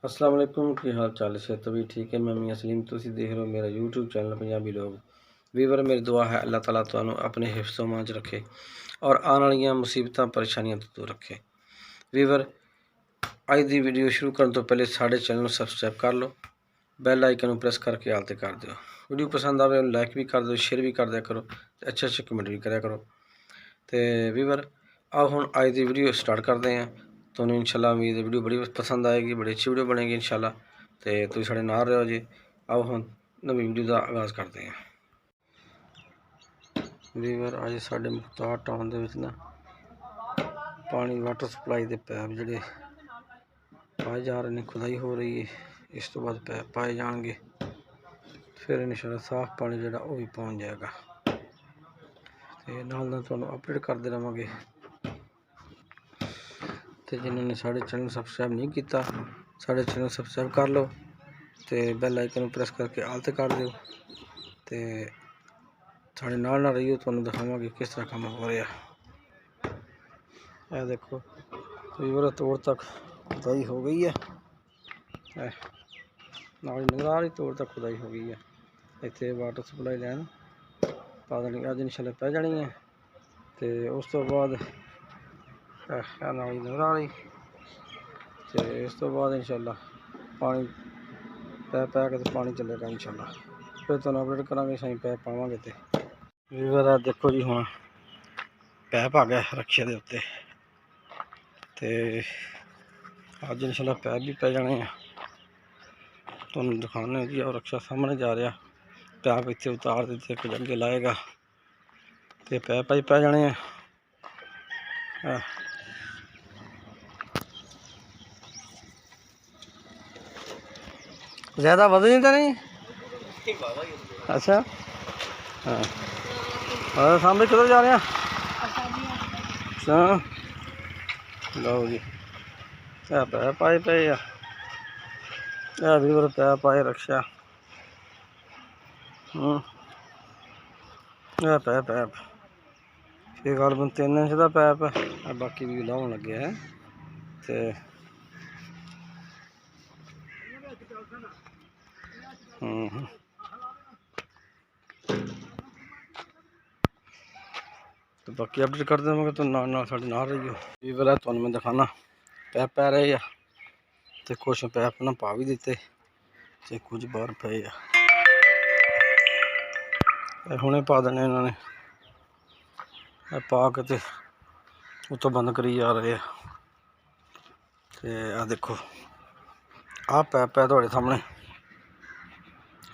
अस्सलाम वालेकुम की हाल चाल से तभी ठीक है। मैं मियां सलीम तुसी देख रहे हो मेरा यूट्यूब चैनल पंजाबी लोग। वीवर मेरी दुआ है अल्लाह ताला तुहानू अपने हिफ्ज़ व मांझ रखे और आने वाली मुसीबतां परेशानियां तो दूर रखे। वीवर अज की वीडियो शुरू करने तो पहले साढ़े चैनल को सबसक्राइब कर लो, बैल आइकन को प्रेस करके आल ते कर दो। वीडियो पसंद आवे लाइक भी कर दो, शेयर भी कर दिया करो, अच्छे अच्छे कमेंट भी कराया करो। तो वीवर आओ हुण अज की वीडियो स्टार्ट करते हैं। तो इंशाल्लाह उम्मीद है वीडियो बड़ी पसंद आएगी, बड़ी अच्छी वीडियो बनेगी इंशाल्लाह। तो तुम साढ़े नाल रहो जी। आओ हम नवी वीडियो का आगाज़ करते हैं। वीवर अज साढ़े मुख्तार टाउन के ना पानी वाटर सप्लाई के पैप जोड़े पाए जा रहे हैं, खुदाई हो रही है। इस तो बाद पैप पाए जाएंगे, फिर इंशाल्लाह साफ पानी जोड़ा वो भी पहुँच जाएगा। तो नाल तुहानू अपडेट करते रहेंगे। तो जिन्होंने साढ़े चैनल सब्सक्राइब नहीं किया, साढ़े चैनल सब्सक्राइब कर लो, तो बैल आइकन प्रेस करके आल ते कर दो। तो साढ़े नाल ना रहियो, तुहानू दिखावांगे किस तरह काम हो रहा। यह देखो वीवर तोड़ तक खुदाई हो गई है, नाल नज़र आ रही तोड़ तक खुदाई हो गई है। इतने वाटर सप्लाई लैन पता नहीं अज इंशाल्लाह पै जानी है। तो उस तो बाद नाली नज़र आ रही, तो इस तो बाद इंशाल्लाह पानी पैप पै के पानी चलेगा इंशाल्लाह। फिर तुहानू अपडेट करांगे सही पैप पावांगे। तो वीवर देखो जी हुण पैप आ गया रक्शे के उत्ते, तो अज इंशाल्लाह पैप भी पै जाने हैं। तुहानू दिखाने जी और रक्शा सामने जा रहा, पैप इतने उतार दिते कुछ अगे लाएगा, तो पैप ही पै जाने हैं। ज़्यादा वजन तो नहीं? अच्छा हाँ सामने किधर जा रहे हैं? अच्छा लो जी पैप आए पे वीवर पैप आए रक्षा पैप ये गालबन 3 इंच का पैप है, बाकी भी लाने लगे है। तो बाकी अपडेट कर देंगे तो नाल साढ़े नाल रही हो। वीवर है तुहानू मैं दिखाना पैप पै रहे हैं, तो कुछ पैप ना पा भी दिते, तो कुछ बाहर पे हुणे पा देने इन्होंने पा के ते उतो बंद करी जा रहे हैं। तो आ देखो आ पैप है थोड़े सामने,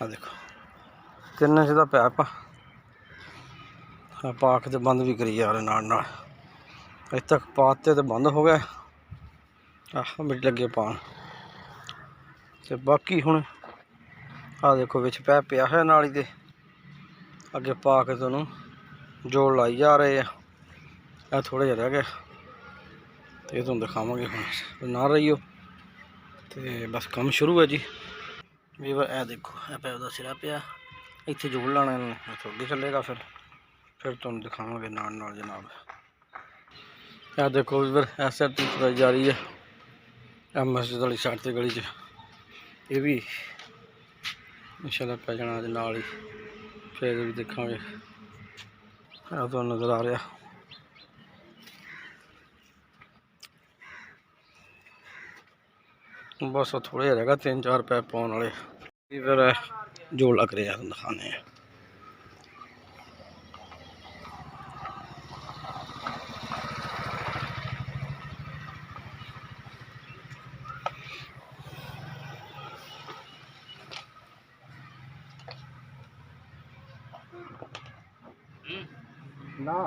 आ देखो 3 इंच का पैप पा के तो बंद भी करी जा रहे नाल नाल। अज तक पाते तो बंद हो गए, मिट लगे पान। तो बाकी हुण आ देखो विच पैप पिया है नाली दे अगे पा के तुहानू जोड़ लाई जा रहे हैं। थोड़े जिहा रह गया, तो ये तुहानू दिखावांगे हुण ना रहियो। तो बस काम शुरू है जी। वीवर ए देखो पैप का सिरा पिया, इत्थे जोड़ लाना इन्होंने, तो अगे चलेगा। फिर तुहानू दिखावांगे नाल नाल जनाब। यह देखो वीवर ऐसे खुदाई जा रही है मस्जिद वाली साइड से गली च, ये भी इंशाल्लाह पै जाना अज नाल ही। फिर भी देखांगे तो नज़र आ रहा। बस थोड़े रहेगा 3-4 पैप पाने वाले, फिर जोड़ लग रहे हैं दिखाने हैं। ना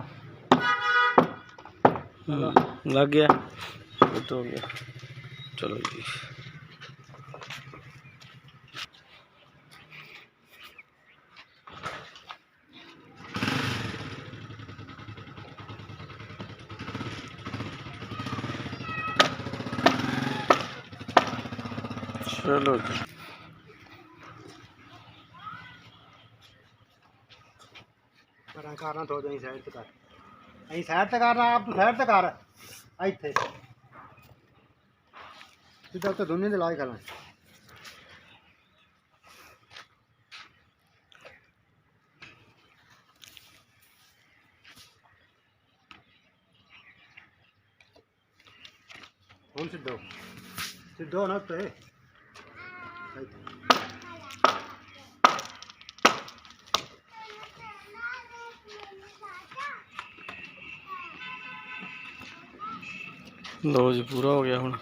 लग गया तो हो गया, चलो जी। चलो जी करना थोड़ा जी साइड से कर, अं साइड से करना, आप साइड से कर इतने सीधा तो दोनों दे लाए खा हम सिद्धो सिद्धो ना पे लो जी पूरा हो गया हुण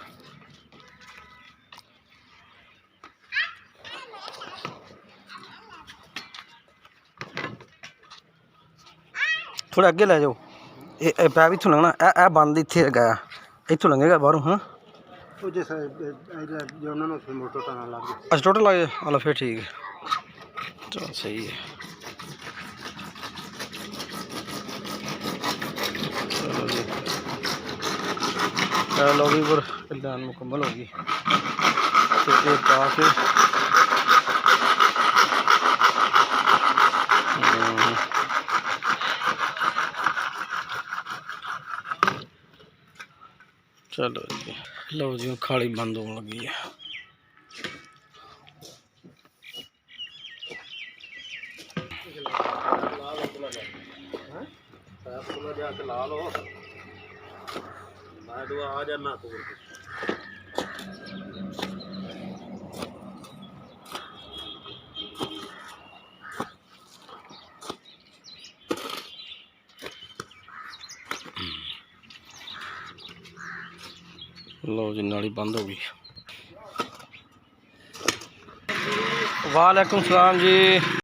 थोड़ा अगे लै जाओ ये पैप इत्थों लंघना ए बंद इत्थे लगा इत्थों लंघेगा बाहरों हाँ वो जैसा जो उन्होंने उसमें मोटर का नाम लग गया अच्छा टोटल लगे हाल फिर ठीक है चलो सही है चलो जी लॉबी पर कल्याण मुकम्मल होगी तो ये पा के चलो जी लो जी खाली बंद होने लगी है ला लो मैं दुआ आ जाना तो लो जी नाली बंद हो गई वालेकुम सलाम जी।